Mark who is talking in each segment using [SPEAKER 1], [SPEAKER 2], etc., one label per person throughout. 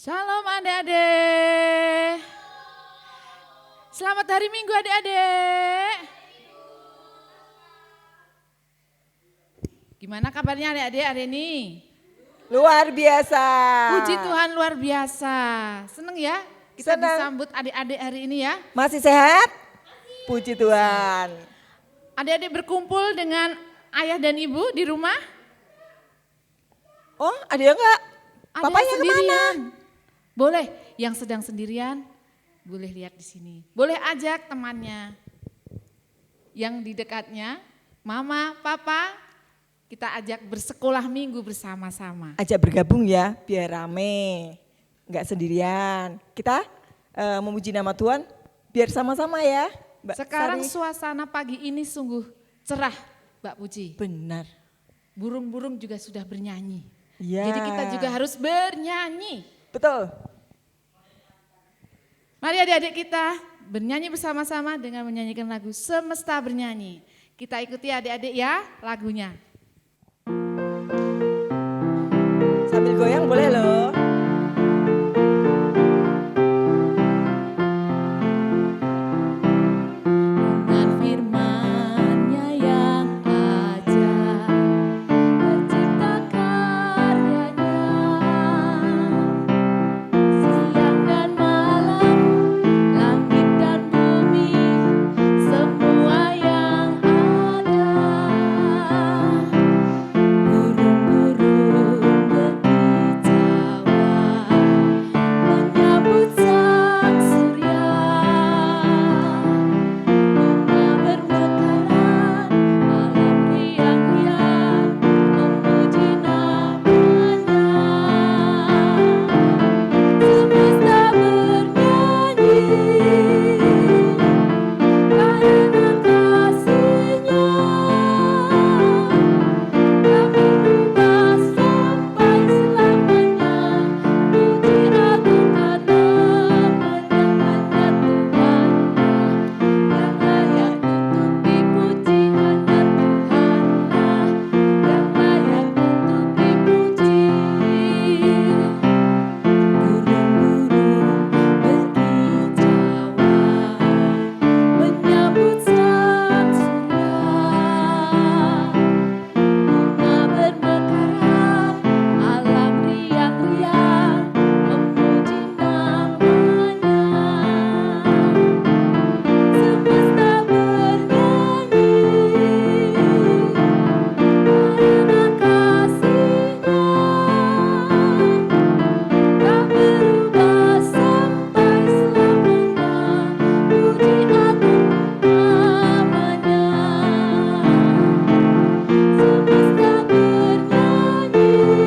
[SPEAKER 1] Shalom adik-adik. Selamat hari Minggu adik-adik. Gimana kabarnya adik-adik hari ini?
[SPEAKER 2] Luar biasa.
[SPEAKER 1] Puji Tuhan luar biasa. Seneng ya kita
[SPEAKER 2] Senang.
[SPEAKER 1] disambut adik-adik hari ini ya.
[SPEAKER 2] Masih sehat? Puji Tuhan.
[SPEAKER 1] Adik-adik berkumpul dengan ayah dan ibu di rumah?
[SPEAKER 2] Oh, ada yang enggak?
[SPEAKER 1] Ada
[SPEAKER 2] Papanya
[SPEAKER 1] yang sendirian. Boleh, yang sedang sendirian boleh lihat di sini. Boleh ajak temannya yang di dekatnya, mama, papa, kita ajak bersekolah minggu bersama-sama.
[SPEAKER 2] Ajak bergabung ya, biar rame. Enggak sendirian. Kita memuji nama Tuhan, biar sama-sama ya. Mbak
[SPEAKER 1] Sekarang
[SPEAKER 2] Sari.
[SPEAKER 1] suasana pagi ini sungguh cerah, Mbak Puji.
[SPEAKER 2] Benar.
[SPEAKER 1] Burung-burung juga sudah bernyanyi.
[SPEAKER 2] Ya.
[SPEAKER 1] Jadi kita juga harus bernyanyi.
[SPEAKER 2] Betul.
[SPEAKER 1] Mari adik-adik kita bernyanyi bersama-sama dengan menyanyikan lagu Semesta Bernyanyi. Kita ikuti adik-adik ya lagunya.
[SPEAKER 2] Sambil goyang boleh loh.
[SPEAKER 1] Dengan firman-Nya yang ajaib, tercipta karyanya. Siang dan malam, langit dan bumi, semua yang ada. Burung-burung berkicauan, menyambut sang surya. Bunga bermekaran, alam riang-riang, memuji namanya. Semesta bernyanyi, karena kasih-Nya. Tak berubah sampai selamanya. Puji agungkan namanya Tuhan, yang layak untuk dipuji hanya Tuhanlah, yang layak untuk dipuji. Burung-burung berkicauan, menyambut sang surya. Bunga bermekaran, alam riang-riang, memuji namanya. Semesta bernyanyi, karena kasih-Nya. Tak berubah sampai selamanya. Puji agung namanya. Semesta bernyanyi,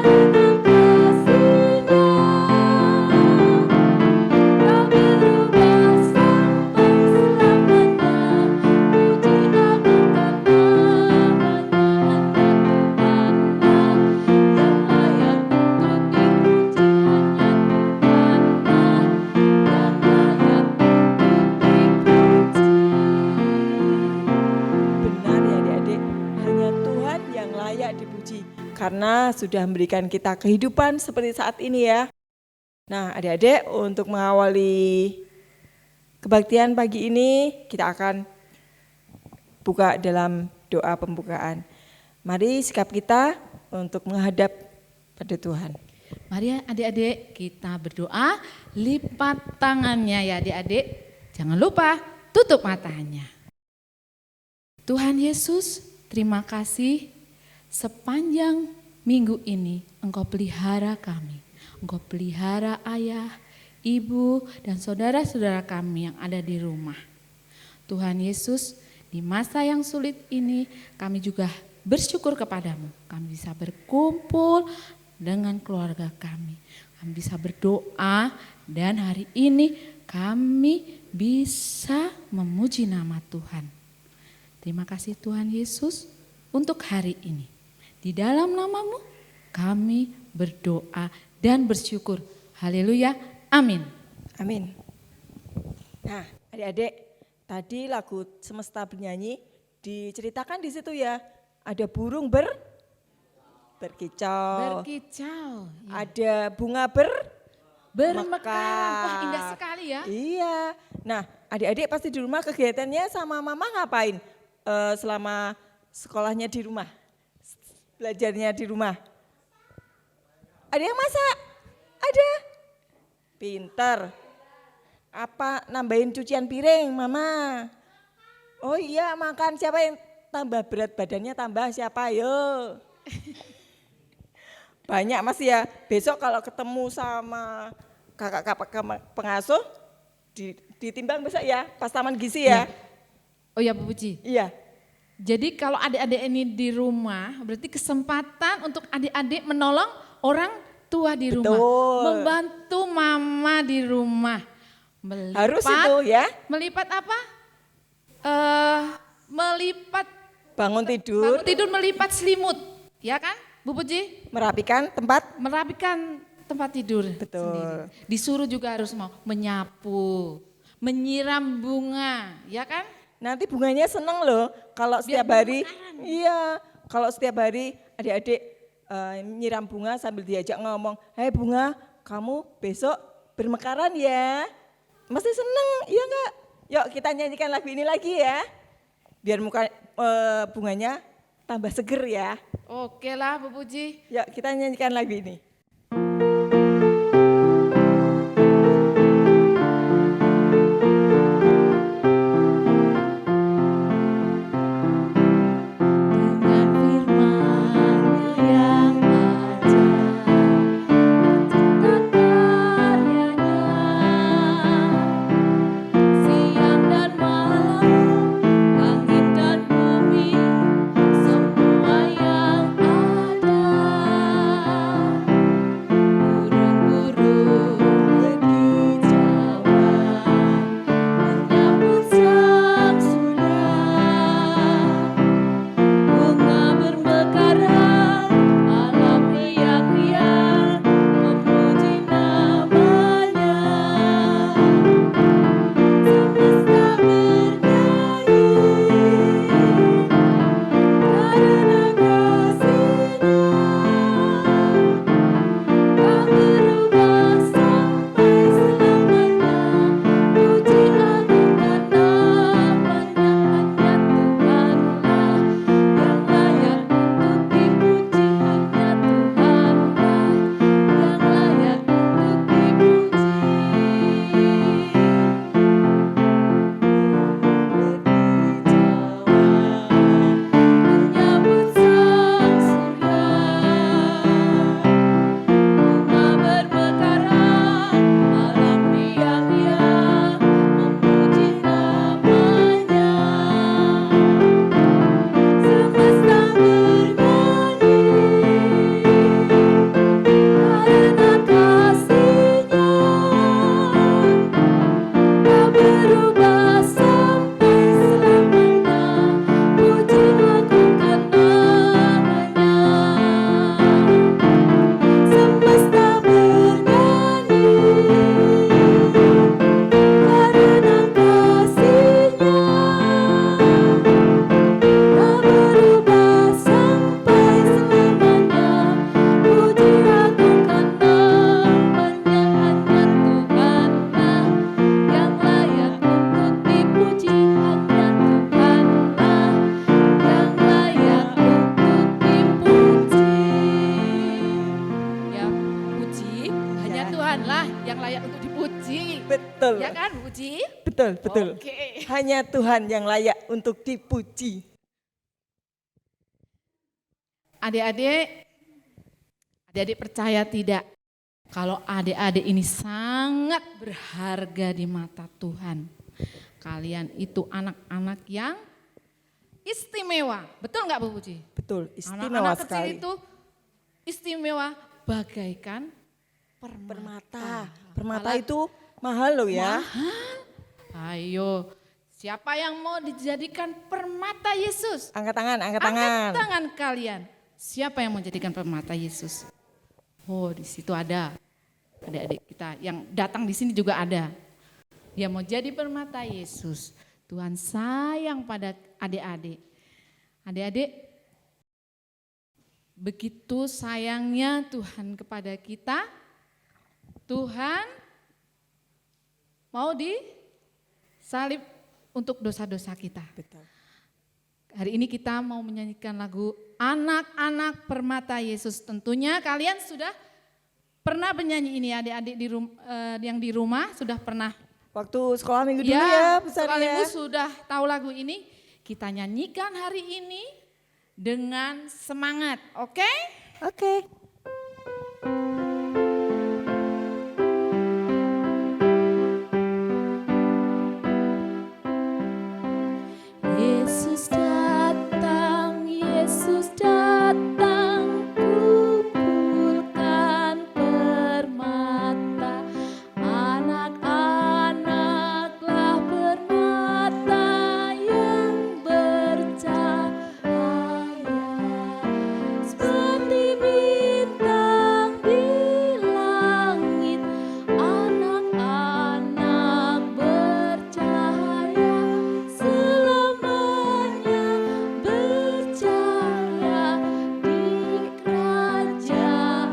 [SPEAKER 1] karena kasih-Nya. Tak berubah sampai selamanya. Puji agungkan namanya hanya Tuhanlah, yang layak untuk dipuji hanya Tuhanlah, yang layak untuk dipuji.
[SPEAKER 2] Benar ya adik-adik, hanya Tuhan yang layak dipuji. Karena sudah memberikan kita kehidupan seperti saat ini ya. Nah adik-adik, untuk mengawali kebaktian pagi ini, kita akan buka dalam doa pembukaan. Mari sikap kita untuk menghadap pada Tuhan.
[SPEAKER 1] Mari ya adik-adik kita berdoa, lipat tangannya ya adik-adik. Jangan lupa tutup matanya. Tuhan Yesus, terima kasih sepanjang minggu ini Engkau pelihara kami. Engkau pelihara ayah, ibu, dan saudara-saudara kami yang ada di rumah. Tuhan Yesus, di masa yang sulit ini kami juga bersyukur kepadamu. Kami bisa berkumpul dengan keluarga kami. Kami bisa berdoa dan hari ini kami bisa memuji nama Tuhan. Terima kasih Tuhan Yesus untuk hari ini. Di dalam namamu kami berdoa dan bersyukur. Haleluya, amin.
[SPEAKER 2] Amin. Nah adik-adik, tadi lagu Semesta Bernyanyi diceritakan di situ ya. Ada burung Berkicau.
[SPEAKER 1] berkicau, ya.
[SPEAKER 2] Ada bunga
[SPEAKER 1] Bermekaran. Wah, indah sekali ya.
[SPEAKER 2] Iya. Nah, adik-adik pasti di rumah kegiatannya sama mama ngapain selama sekolahnya di rumah? Belajarnya di rumah? Ada yang masak? Ada? Pinter. Apa nambahin cucian piring, mama? Oh iya, makan. Siapa yang tambah berat badannya tambah siapa? Yo. Banyak Mas ya. Besok kalau ketemu sama kakak-kakak pengasuh ditimbang besok ya, pas taman gizi ya.
[SPEAKER 1] Oh ya Bu Puji.
[SPEAKER 2] Iya.
[SPEAKER 1] Jadi kalau adik-adik ini di rumah, berarti kesempatan untuk adik-adik menolong orang tua di rumah.
[SPEAKER 2] Betul.
[SPEAKER 1] Membantu mama di rumah. Melipat,
[SPEAKER 2] Harus itu ya.
[SPEAKER 1] Melipat apa? Melipat
[SPEAKER 2] Bangun tidur,
[SPEAKER 1] melipat selimut. Ya kan Bu Puji?
[SPEAKER 2] merapikan tempat.
[SPEAKER 1] Merapikan tempat tidur
[SPEAKER 2] Betul.
[SPEAKER 1] sendiri. Disuruh juga harus mau menyapu, menyiram bunga, ya kan?
[SPEAKER 2] Nanti bunganya seneng loh kalau setiap hari. Iya, kalau setiap hari adik-adik nyiram bunga sambil diajak ngomong, "Hai bunga, kamu besok bermekaran ya." Mesti seneng, iya enggak? Yuk kita nyanyikan lagu ini lagi ya. Biar bunganya tambah seger ya.
[SPEAKER 1] Oke lah Bu Puji.
[SPEAKER 2] Yuk kita nyanyikan lagu ini.
[SPEAKER 1] Dengan firman-Nya yang ajaib, mencetak karyanya, siang dan malam, langit dan bumi, semua yang ada. Burung-burung berkicauan, menyambut sang surya. Bunga bermekaran, alam riang-riang, memuji namanya. Semesta bernyanyi, karena kasih-Nya. Tak berubah sampai selamanya. Puji agungkan namanya, hanya Tuhanlah yang layak untuk dipuji, hanya Tuhanlah yang layak untuk dipuji. Menyambut sang surya, bunga bermekaran, alam riang-riang, memuji namanya. Semesta bernyanyi, karena kasih-Nya. Tak berubah sampai selamanya. Puji agungkan namanya. Semesta bernyanyi, karena kasih-Nya. Tak berubah sampai selamanya. Puji agungkan namanya, hanya Tuhanlah yang layak untuk dipuji, hanya Tuhanlah yang layak untuk dipuji. Ya puji, hanya
[SPEAKER 2] Ya.
[SPEAKER 1] Tuhanlah yang layak untuk dipuji.
[SPEAKER 2] Betul.
[SPEAKER 1] Ya kan Bu Puji?
[SPEAKER 2] Betul, betul.
[SPEAKER 1] Oke.
[SPEAKER 2] Hanya Tuhan yang layak untuk dipuji.
[SPEAKER 1] Adik-adik percaya tidak? Kalau adik-adik ini sangat berharga di mata Tuhan. Kalian itu anak-anak yang istimewa. Betul nggak Bu Puji?
[SPEAKER 2] Betul, istimewa
[SPEAKER 1] Anak-anak kecil
[SPEAKER 2] sekali.
[SPEAKER 1] itu istimewa bagaikan
[SPEAKER 2] Permata. Permata itu mahal loh ya.
[SPEAKER 1] Ayo, siapa yang mau dijadikan permata Yesus?
[SPEAKER 2] Angkat tangan, angkat
[SPEAKER 1] Angkat
[SPEAKER 2] tangan.
[SPEAKER 1] tangan kalian. Siapa yang mau jadikan permata Yesus? Oh, di situ ada adik-adik kita yang datang di sini juga ada. Dia mau jadi permata Yesus. Tuhan sayang pada adik-adik. Adik-adik, Begitu sayangnya Tuhan kepada kita, Tuhan mau disalib untuk dosa-dosa kita.
[SPEAKER 2] Betul.
[SPEAKER 1] Hari ini kita mau menyanyikan lagu Anak-anak Permata Yesus. Tentunya kalian sudah pernah menyanyi ini, adik-adik yang di rumah sudah pernah.
[SPEAKER 2] Waktu sekolah minggu dulu ya, besar
[SPEAKER 1] sekolah
[SPEAKER 2] ya.
[SPEAKER 1] minggu sudah tahu lagu ini. Kita nyanyikan hari ini dengan semangat, oke?
[SPEAKER 2] Oke.
[SPEAKER 1] Yesus datang, Yesus datang, kumpulkan permata. Anak-anaklah permata yang bercahaya, seperti bintang di langit. Anak-anak bercahaya, selamanya bercahaya di kerajaannya.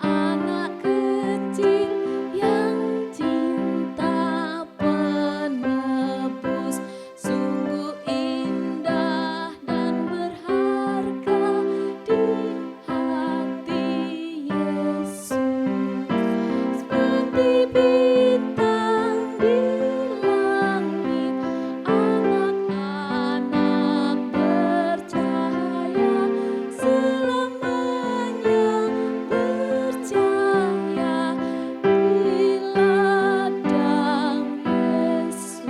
[SPEAKER 1] Anak kecil yang cinta penebus, sungguh indah dan berharga di hati Yesus. Seperti bintang di langit, anak-anak bercahaya, selamanya bercahaya di ladang Yesus.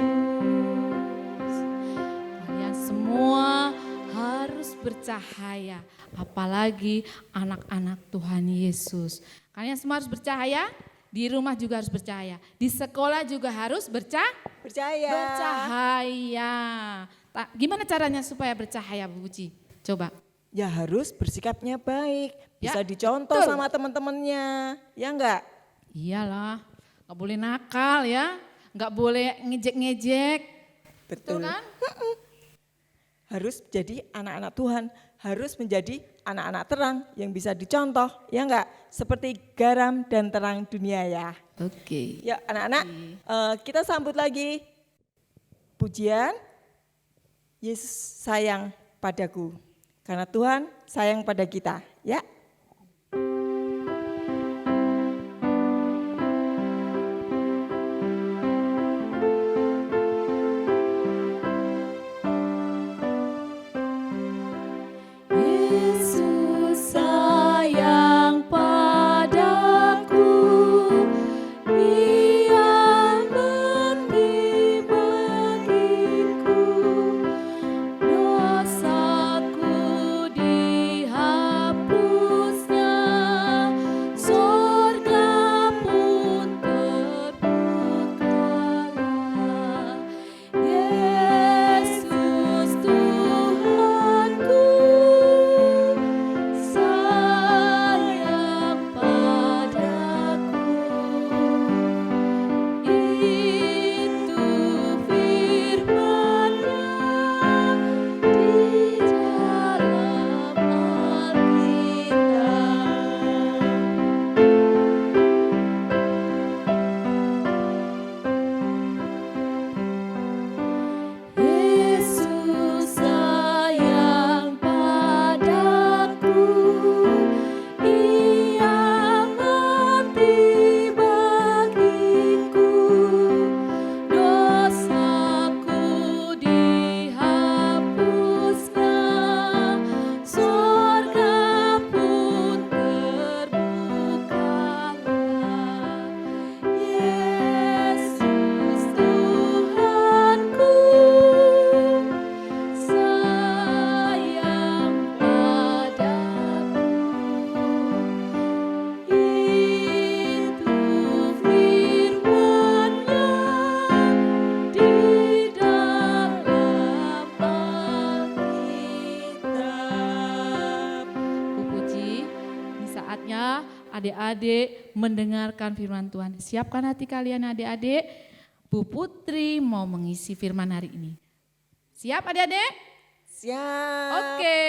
[SPEAKER 1] Kalian semua harus bercahaya, apalagi anak-anak Tuhan Yesus. Kalian semua harus bercahaya, di rumah juga harus bercahaya, di sekolah juga harus
[SPEAKER 2] Percaya.
[SPEAKER 1] bercahaya. Gimana caranya supaya bercahaya, Bu Puji? Coba.
[SPEAKER 2] Ya harus bersikapnya baik, bisa
[SPEAKER 1] Ya,
[SPEAKER 2] dicontoh
[SPEAKER 1] betul.
[SPEAKER 2] sama teman-temannya, ya enggak?
[SPEAKER 1] Iyalah, nggak boleh nakal ya, nggak boleh ngejek-ngejek, betul kan?
[SPEAKER 2] Harus jadi anak-anak Tuhan, harus menjadi anak-anak terang yang bisa dicontoh, ya enggak? Seperti garam dan terang dunia ya.
[SPEAKER 1] Oke.
[SPEAKER 2] Ya anak-anak, kita sambut lagi pujian Yesus sayang padaku. Karena Tuhan sayang pada kita, ya.
[SPEAKER 1] Yesus sayang padaku, Ia mati bagiku, dosaku dihapus. adik-adik mendengarkan firman Tuhan. Siapkan hati kalian adik-adik. Bu Putri mau mengisi firman hari ini. Siap adik-adik?
[SPEAKER 2] Siap.
[SPEAKER 1] Oke.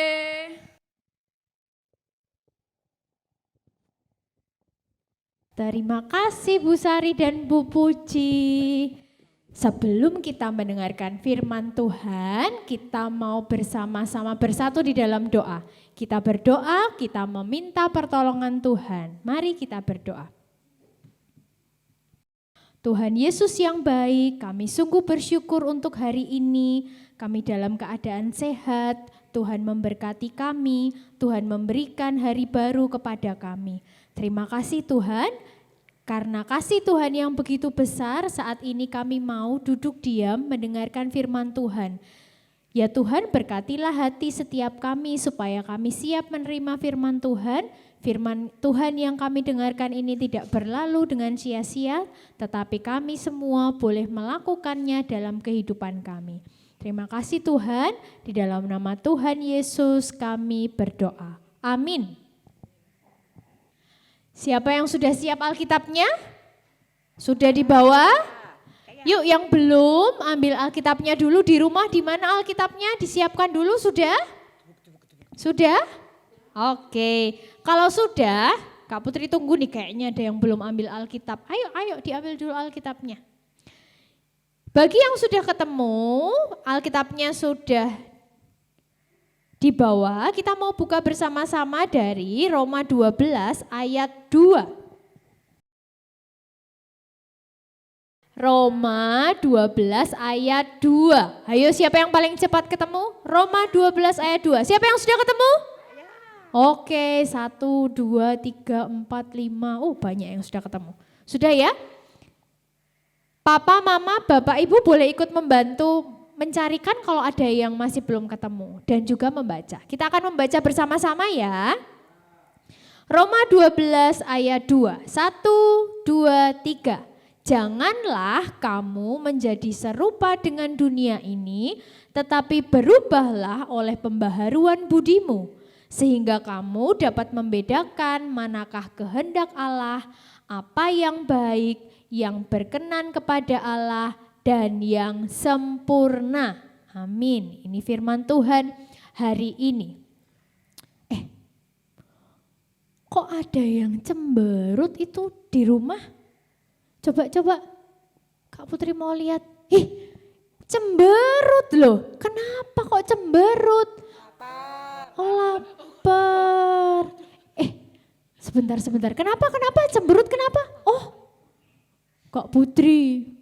[SPEAKER 3] Terima kasih Bu Sari dan Bu Puji. Sebelum kita mendengarkan firman Tuhan, kita mau bersama-sama bersatu di dalam doa. Kita berdoa, kita meminta pertolongan Tuhan. Mari kita berdoa. Tuhan Yesus yang baik, kami sungguh bersyukur untuk hari ini. Kami dalam keadaan sehat, Tuhan memberkati kami, Tuhan memberikan hari baru kepada kami. Terima kasih Tuhan. Karena kasih Tuhan yang begitu besar, saat ini kami mau duduk diam mendengarkan firman Tuhan. Ya Tuhan, berkatilah hati setiap kami supaya kami siap menerima firman Tuhan. Firman Tuhan yang kami dengarkan ini tidak berlalu dengan sia-sia, tetapi kami semua boleh melakukannya dalam kehidupan kami. Terima kasih Tuhan, di dalam nama Tuhan Yesus kami berdoa. Amin. Siapa yang sudah siap Alkitabnya? Sudah dibawa? Yuk yang belum ambil Alkitabnya dulu di rumah, di mana Alkitabnya disiapkan dulu sudah? Sudah? Oke, kalau sudah Kak Putri tunggu nih, kayaknya ada yang belum ambil Alkitab. Ayo diambil dulu Alkitabnya. Bagi yang sudah ketemu, Alkitabnya sudah di bawah, kita mau buka bersama-sama dari Roma 12 ayat 2. Roma 12 ayat 2. Ayo siapa yang paling cepat ketemu? Roma 12 ayat 2. Siapa yang sudah ketemu? Oke, 1, 2, 3, 4, 5. Oh banyak yang sudah ketemu. Sudah ya? Papa, mama, bapak, ibu boleh ikut membantu mencarikan kalau ada yang masih belum ketemu dan juga membaca. Kita akan membaca bersama-sama ya. Roma 12 ayat 2. 1, 2, 3. Janganlah kamu menjadi serupa dengan dunia ini, tetapi berubahlah oleh pembaharuan budimu, sehingga kamu dapat membedakan manakah kehendak Allah, apa yang baik, yang berkenan kepada Allah, dan yang sempurna. Amin. Ini firman Tuhan hari ini. Kok ada yang cemberut itu di rumah? Coba Kak Putri mau lihat. Cemberut loh. Kenapa kok cemberut? Oh lapar. Sebentar. Kenapa cemberut kenapa? Oh Kak Putri.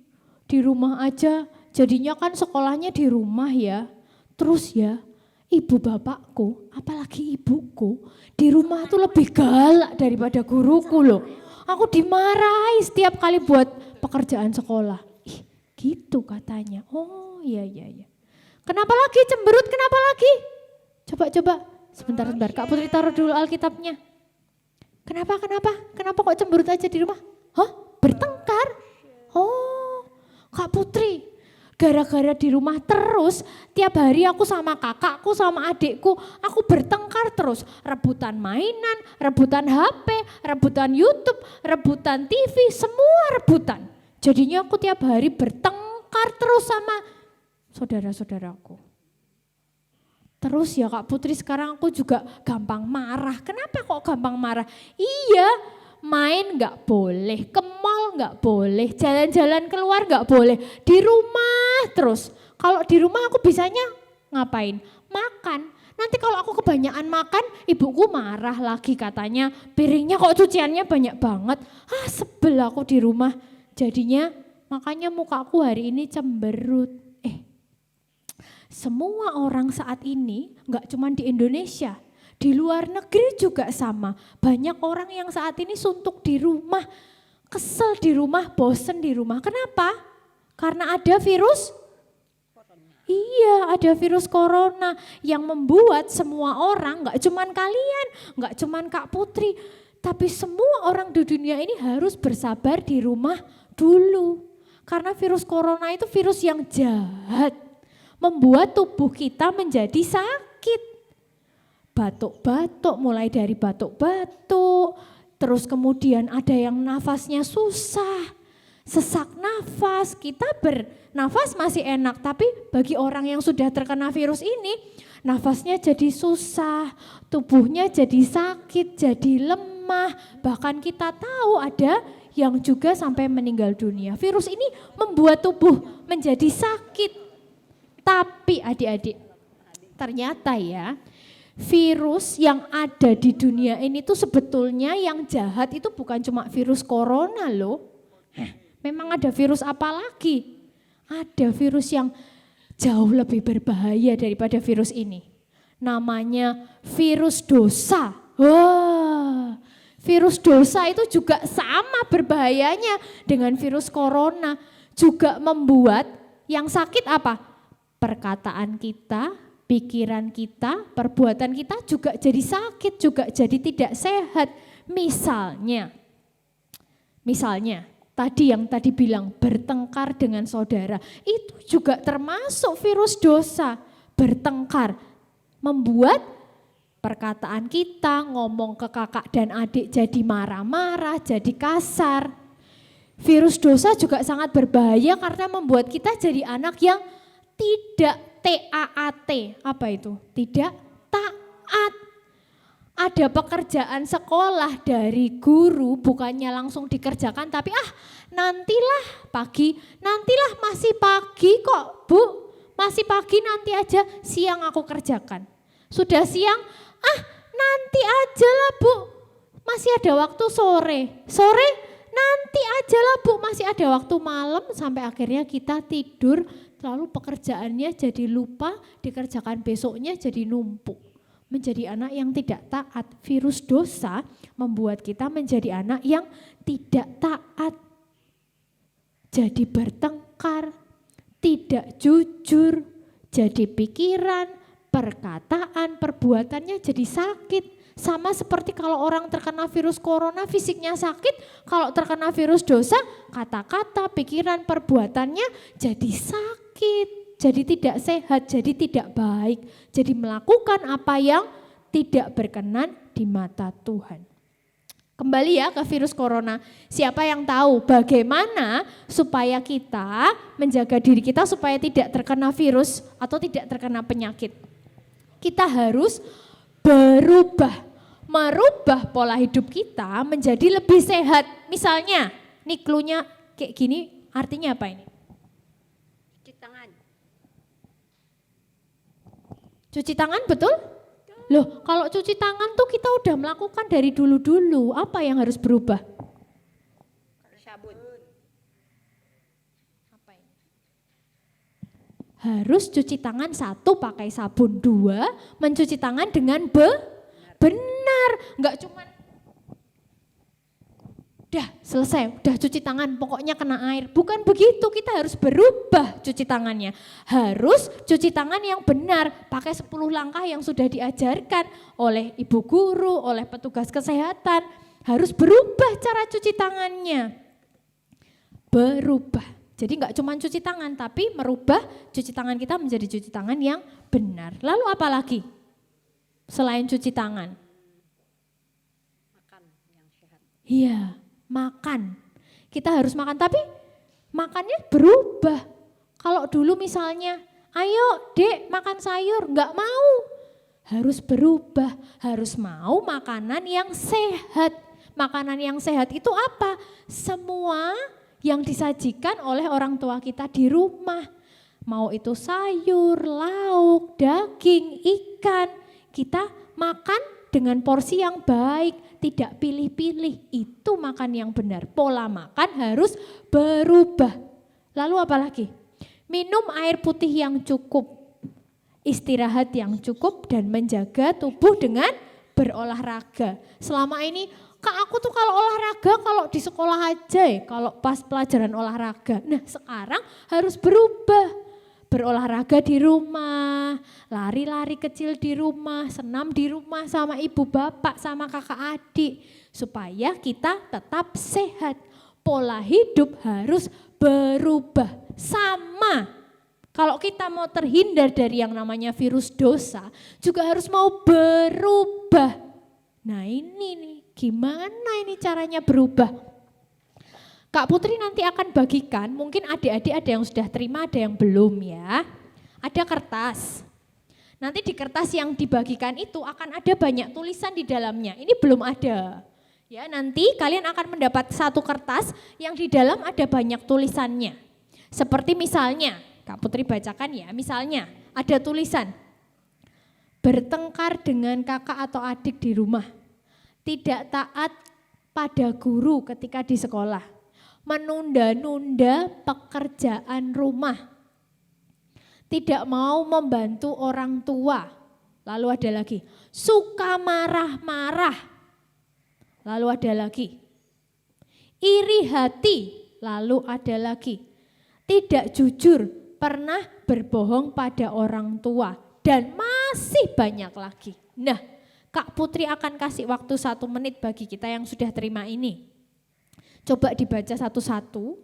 [SPEAKER 3] Di rumah aja, jadinya kan sekolahnya di rumah ya. Terus ya, ibu bapakku, apalagi ibuku, di rumah tuh lebih galak daripada guruku loh. Aku dimarahi setiap kali buat pekerjaan sekolah. Gitu katanya. Oh iya. Kenapa lagi cemberut, kenapa lagi? Coba. Sebentar. Kak Putri taruh dulu Alkitabnya. Kenapa kok cemberut aja di rumah? Bertengkar? Oh. Kak Putri, gara-gara di rumah terus, tiap hari aku sama kakakku, sama adikku, aku bertengkar terus. Rebutan mainan, rebutan HP, rebutan YouTube, rebutan TV, semua rebutan. Jadinya aku tiap hari bertengkar terus sama saudara-saudaraku. Terus ya Kak Putri, sekarang aku juga gampang marah. Kenapa kok gampang marah? Iya, main gak boleh, ke mall gak boleh, jalan-jalan keluar gak boleh, di rumah terus. Kalau di rumah aku bisanya ngapain? Makan. Nanti kalau aku kebanyakan makan, ibuku marah lagi katanya, piringnya kok cuciannya banyak banget. Sebel aku di rumah. Jadinya makanya mukaku hari ini cemberut. Semua orang saat ini gak cuma di Indonesia, di luar negeri juga sama. Banyak orang yang saat ini suntuk di rumah, kesel di rumah, bosen di rumah. Kenapa? Karena ada virus? Iya, ada virus corona yang membuat semua orang, gak cuman kalian, gak cuman Kak Putri, tapi semua orang di dunia ini harus bersabar di rumah dulu. Karena virus corona itu virus yang jahat, membuat tubuh kita menjadi sakit. Batuk-batuk, mulai dari batuk-batuk, terus kemudian ada yang nafasnya susah, sesak nafas. Kita bernafas masih enak, tapi bagi orang yang sudah terkena virus ini, nafasnya jadi susah, tubuhnya jadi sakit, jadi lemah. Bahkan kita tahu ada yang juga sampai meninggal dunia. Virus ini membuat tubuh menjadi sakit. Tapi adik-adik, ternyata ya, virus yang ada di dunia ini tuh sebetulnya yang jahat itu bukan cuma virus corona loh. Memang ada virus apa lagi? Ada virus yang jauh lebih berbahaya daripada virus ini. Namanya virus dosa. Wah, virus dosa itu juga sama berbahayanya dengan virus corona. Juga membuat yang sakit apa? Perkataan kita, pikiran kita, perbuatan kita juga jadi sakit, juga jadi tidak sehat. Misalnya tadi yang tadi bilang bertengkar dengan saudara, itu juga termasuk virus dosa. Bertengkar, membuat perkataan kita, ngomong ke kakak dan adik jadi marah-marah, jadi kasar. Virus dosa juga sangat berbahaya karena membuat kita jadi anak yang tidak TAAT, apa itu? Tidak taat. Ada pekerjaan sekolah dari guru bukannya langsung dikerjakan tapi nantilah pagi, nantilah masih pagi kok Bu, masih pagi nanti aja siang aku kerjakan. Sudah siang, nanti aja lah Bu, masih ada waktu sore nanti aja lah Bu, masih ada waktu malam sampai akhirnya kita tidur. Lalu pekerjaannya jadi lupa, dikerjakan besoknya jadi numpuk. Menjadi anak yang tidak taat. Virus dosa membuat kita menjadi anak yang tidak taat. Jadi bertengkar, tidak jujur, jadi pikiran, perkataan, perbuatannya jadi sakit. Sama seperti kalau orang terkena virus corona fisiknya sakit, kalau terkena virus dosa kata-kata, pikiran, perbuatannya jadi sakit. Jadi tidak sehat, jadi tidak baik, jadi melakukan apa yang tidak berkenan di mata Tuhan. Kembali ya ke virus corona, siapa yang tahu bagaimana supaya kita menjaga diri kita supaya tidak terkena virus atau tidak terkena penyakit. Kita harus merubah pola hidup kita menjadi lebih sehat. Misalnya, nih clue-nya kayak gini, artinya apa ini? Cuci tangan betul? Loh, kalau cuci tangan tuh kita udah melakukan dari dulu-dulu. Apa yang harus berubah?
[SPEAKER 4] Sabun.
[SPEAKER 3] Apa ini? Harus cuci tangan 1 pakai sabun, 2 mencuci tangan dengan benar. Enggak cuman udah selesai, udah cuci tangan, pokoknya kena air. Bukan begitu, kita harus berubah cuci tangannya. Harus cuci tangan yang benar, pakai 10 langkah yang sudah diajarkan oleh ibu guru, oleh petugas kesehatan. Harus berubah cara cuci tangannya. Berubah. Jadi enggak cuma cuci tangan, tapi merubah cuci tangan kita menjadi cuci tangan yang benar. Lalu apa lagi selain cuci tangan?
[SPEAKER 4] Makan yang sehat.
[SPEAKER 3] Iya. Makan, kita harus makan, tapi makannya berubah. Kalau dulu misalnya, ayo Dek makan sayur, enggak mau. Harus berubah, harus mau makanan yang sehat. Makanan yang sehat itu apa? Semua yang disajikan oleh orang tua kita di rumah. Mau itu sayur, lauk, daging, ikan. Kita makan dengan porsi yang baik. Tidak pilih-pilih, itu makan yang benar. Pola makan harus berubah. Lalu apa lagi? Minum air putih yang cukup, istirahat yang cukup, dan menjaga tubuh dengan berolahraga. Selama ini, Kak aku tuh kalau olahraga kalau di sekolah aja ya, kalau pas pelajaran olahraga. Nah sekarang harus berubah. Berolahraga di rumah, lari-lari kecil di rumah, senam di rumah sama ibu bapak, sama kakak adik. Supaya kita tetap sehat. Pola hidup harus berubah. Sama, kalau kita mau terhindar dari yang namanya virus dosa, juga harus mau berubah. Nah ini nih, Gimana ini caranya berubah? Kak Putri nanti akan bagikan, mungkin adik-adik ada yang sudah terima, ada yang belum ya. Ada kertas. Nanti di kertas yang dibagikan itu akan ada banyak tulisan di dalamnya. Ini belum ada. Ya, nanti kalian akan mendapat satu kertas yang di dalam ada banyak tulisannya. Seperti misalnya, Kak Putri bacakan ya, misalnya ada tulisan, bertengkar dengan kakak atau adik di rumah, tidak taat pada guru ketika di sekolah, menunda-nunda pekerjaan rumah, tidak mau membantu orang tua, lalu ada lagi, suka marah-marah, lalu ada lagi, iri hati, lalu ada lagi, tidak jujur, pernah berbohong pada orang tua, dan masih banyak lagi. Nah, Kak Putri akan kasih waktu 1 menit bagi kita yang sudah terima ini. Coba dibaca satu-satu,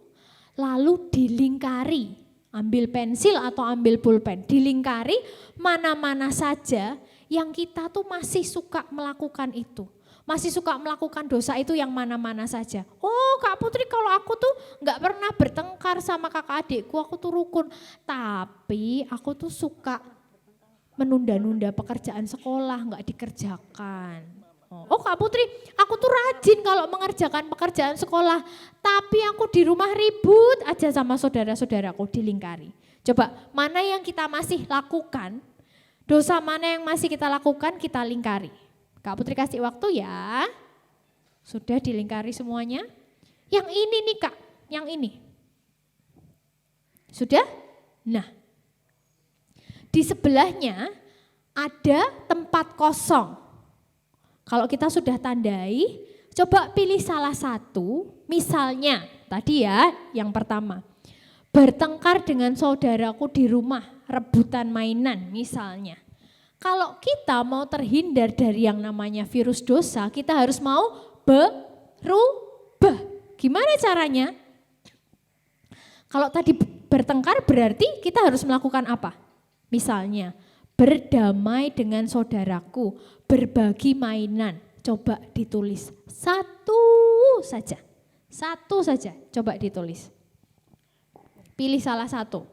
[SPEAKER 3] lalu dilingkari. Ambil pensil atau ambil pulpen, dilingkari mana-mana saja yang kita tuh masih suka melakukan itu. Masih suka melakukan dosa itu yang mana-mana saja. Oh Kak Putri, kalau aku tuh gak pernah bertengkar sama kakak adikku, aku tuh rukun. Tapi aku tuh suka menunda-nunda pekerjaan sekolah, gak dikerjakan. Oh Kak Putri, aku tuh rajin kalau mengerjakan pekerjaan sekolah. Tapi aku di rumah ribut aja sama saudara-saudaraku, dilingkari. Coba mana yang kita masih lakukan, dosa mana yang masih kita lakukan, kita lingkari. Kak Putri kasih waktu ya. Sudah dilingkari semuanya? Yang ini nih Kak, yang ini. Sudah? Nah, di sebelahnya ada tempat kosong. Kalau kita sudah tandai, coba pilih salah satu. Misalnya, tadi ya yang pertama. Bertengkar dengan saudaraku di rumah, rebutan mainan misalnya. Kalau kita mau terhindar dari yang namanya virus dosa, kita harus mau berubah. Gimana caranya? Kalau tadi bertengkar berarti kita harus melakukan apa? Misalnya, berdamai dengan saudaraku, berbagi mainan. Coba ditulis satu saja, coba ditulis. Pilih salah satu.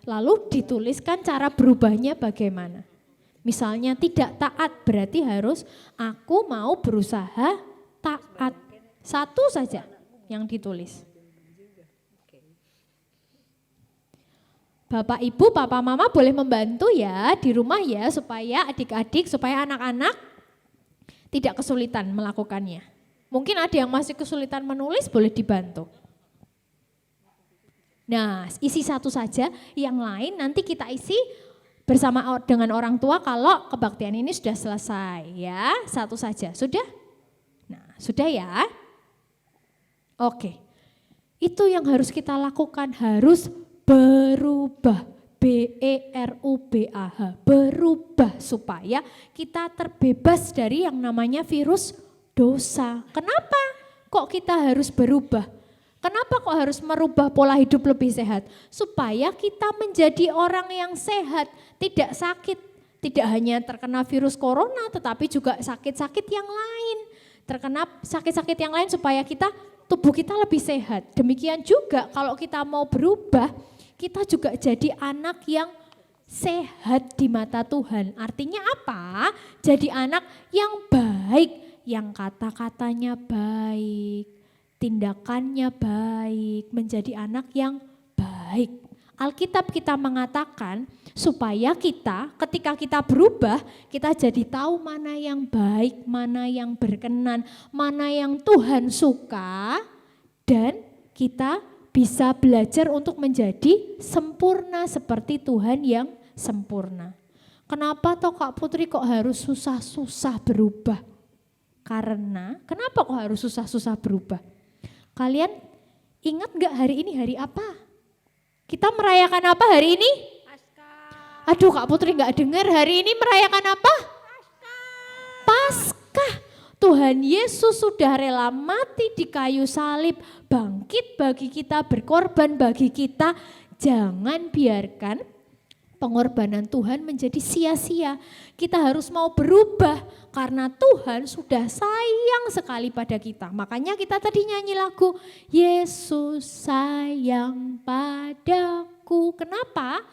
[SPEAKER 3] Lalu dituliskan cara berubahnya bagaimana. Misalnya tidak taat berarti harus aku mau berusaha taat. Satu saja yang ditulis. Bapak, Ibu, Papa, Mama boleh membantu ya di rumah ya supaya adik-adik, supaya anak-anak tidak kesulitan melakukannya. Mungkin ada yang masih kesulitan menulis, boleh dibantu. Nah, isi satu saja, yang lain nanti kita isi bersama dengan orang tua kalau kebaktian ini sudah selesai ya, satu saja. Sudah? Nah, sudah ya? Oke. Itu yang harus kita lakukan, harus berubah. BERUBAH, berubah supaya kita terbebas dari yang namanya virus dosa. Kenapa kok kita harus berubah? Kenapa kok harus merubah pola hidup lebih sehat? Supaya kita menjadi orang yang sehat, tidak sakit. Tidak hanya terkena virus corona tetapi juga sakit-sakit yang lain. Terkena sakit-sakit yang lain supaya tubuh kita lebih sehat. Demikian juga kalau kita mau berubah, kita juga jadi anak yang sehat di mata Tuhan. Artinya apa? Jadi anak yang baik, yang kata-katanya baik, tindakannya baik, menjadi anak yang baik. Alkitab kita mengatakan supaya kita ketika kita berubah, kita jadi tahu mana yang baik, mana yang berkenan, mana yang Tuhan suka, dan kita bisa belajar untuk menjadi sempurna seperti Tuhan yang sempurna. Kenapa toh Kak Putri kok harus susah-susah berubah? Kenapa kok harus susah-susah berubah? Kalian ingat gak hari ini hari apa? Kita merayakan apa hari ini? Aduh Kak Putri gak dengar, hari ini merayakan apa? Paskah. Tuhan Yesus sudah rela mati di kayu salib, bangkit bagi kita, berkorban bagi kita. Jangan biarkan pengorbanan Tuhan menjadi sia-sia. Kita harus mau berubah karena Tuhan sudah sayang sekali pada kita. Makanya kita tadi nyanyi lagu Yesus sayang padaku. Kenapa?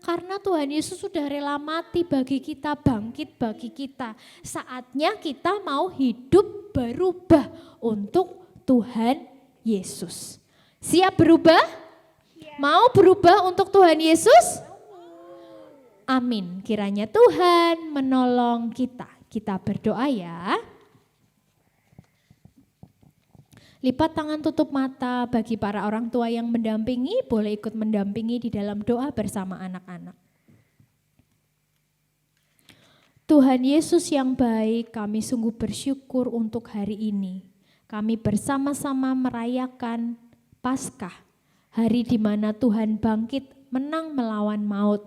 [SPEAKER 3] Karena Tuhan Yesus sudah rela mati bagi kita, bangkit bagi kita. Saatnya kita mau hidup berubah untuk Tuhan Yesus. Siap berubah? Mau berubah untuk Tuhan Yesus? Amin. Kiranya Tuhan menolong kita. Kita berdoa ya. Lipat tangan, tutup mata. Bagi para orang tua yang mendampingi, boleh ikut mendampingi di dalam doa bersama anak-anak. Tuhan Yesus yang baik, kami sungguh bersyukur untuk hari ini. Kami bersama-sama merayakan Paskah, hari di mana Tuhan bangkit menang melawan maut.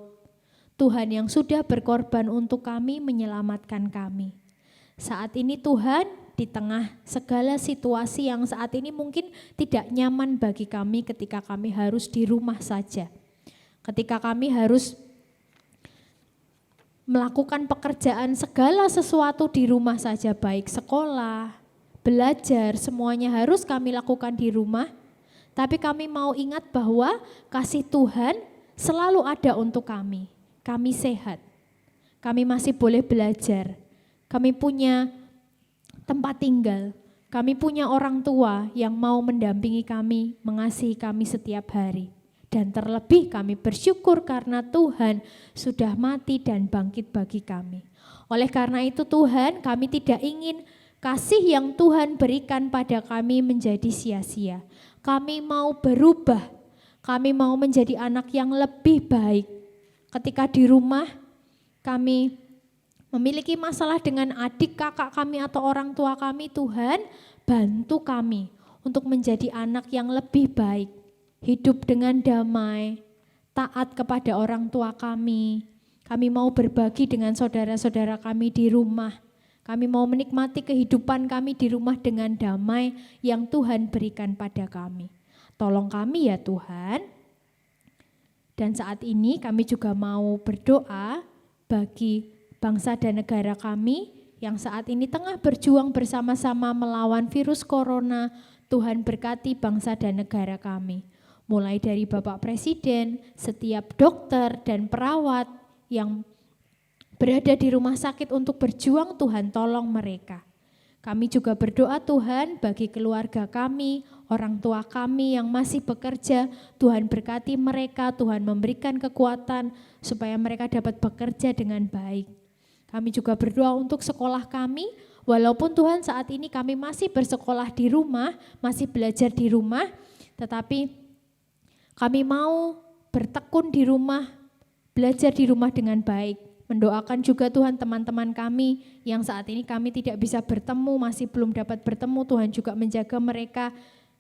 [SPEAKER 3] Tuhan yang sudah berkorban untuk kami, menyelamatkan kami. Saat ini Tuhan, di tengah segala situasi yang saat ini mungkin tidak nyaman bagi kami ketika kami harus di rumah saja. Ketika kami harus melakukan pekerjaan segala sesuatu di rumah saja, baik sekolah, belajar, semuanya harus kami lakukan di rumah. Tapi kami mau ingat bahwa kasih Tuhan selalu ada untuk kami. Kami sehat, kami masih boleh belajar, kami punya tempat tinggal, kami punya orang tua yang mau mendampingi kami, mengasihi kami setiap hari. Dan terlebih kami bersyukur karena Tuhan sudah mati dan bangkit bagi kami. Oleh karena itu Tuhan, kami tidak ingin kasih yang Tuhan berikan pada kami menjadi sia-sia. Kami mau berubah, kami mau menjadi anak yang lebih baik. Ketika di rumah kami memiliki masalah dengan adik, kakak kami atau orang tua kami, Tuhan bantu kami untuk menjadi anak yang lebih baik. Hidup dengan damai, taat kepada orang tua kami. Kami mau berbagi dengan saudara-saudara kami di rumah. Kami mau menikmati kehidupan kami di rumah dengan damai yang Tuhan berikan pada kami. Tolong kami ya Tuhan. Dan saat ini kami juga mau berdoa bagi bangsa dan negara kami yang saat ini tengah berjuang bersama-sama melawan virus corona. Tuhan berkati bangsa dan negara kami. Mulai dari Bapak Presiden, setiap dokter dan perawat yang berada di rumah sakit untuk berjuang, Tuhan tolong mereka. Kami juga berdoa Tuhan bagi keluarga kami, orang tua kami yang masih bekerja, Tuhan berkati mereka, Tuhan memberikan kekuatan supaya mereka dapat bekerja dengan baik. Kami juga berdoa untuk sekolah kami, walaupun Tuhan saat ini kami masih bersekolah di rumah, masih belajar di rumah, tetapi kami mau bertekun di rumah, belajar di rumah dengan baik. Mendoakan juga Tuhan teman-teman kami yang saat ini kami tidak bisa bertemu, masih belum dapat bertemu, Tuhan juga menjaga mereka,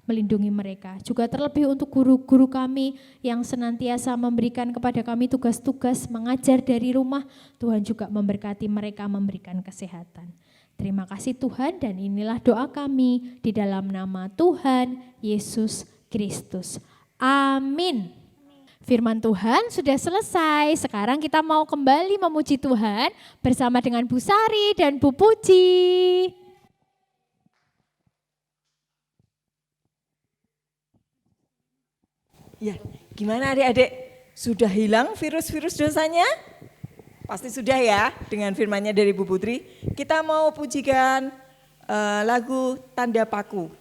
[SPEAKER 3] melindungi mereka. Juga terlebih untuk guru-guru kami yang senantiasa memberikan kepada kami tugas-tugas mengajar dari rumah, Tuhan juga memberkati mereka, memberikan kesehatan. Terima kasih Tuhan, dan inilah doa kami di dalam nama Tuhan Yesus Kristus. Amin. Firman Tuhan sudah selesai. Sekarang kita mau kembali memuji Tuhan bersama dengan Bu Sari dan Bu Puji.
[SPEAKER 2] Ya, gimana adik-adik? Sudah hilang virus-virus dosanya? Pasti sudah ya, dengan firmannya dari Bu Putri. Kita mau pujikan lagu Tanda Paku.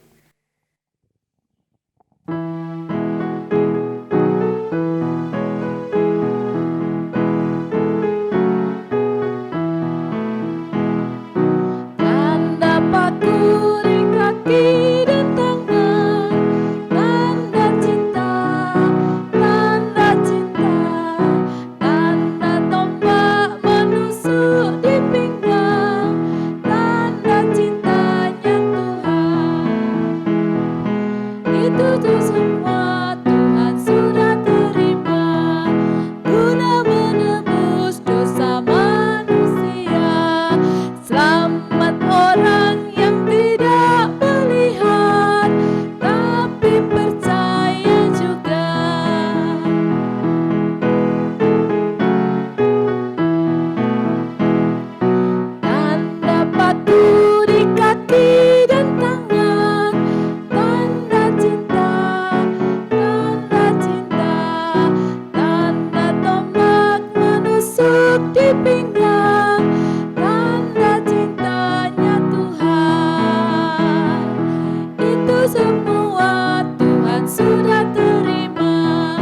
[SPEAKER 1] semua Tuhan sudah terima,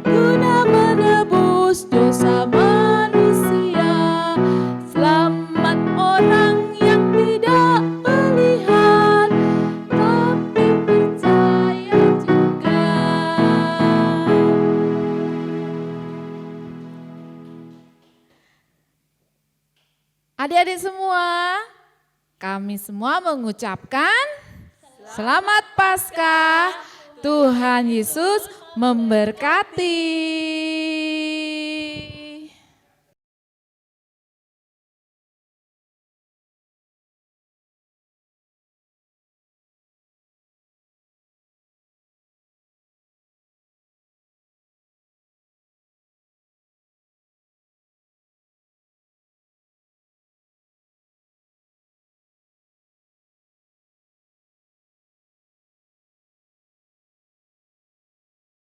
[SPEAKER 1] guna menebus dosa manusia. Selamat orang yang tidak melihat, tapi percaya juga. Adik-adik semua, kami semua mengucapkan Selamat Paskah, Tuhan Yesus memberkati.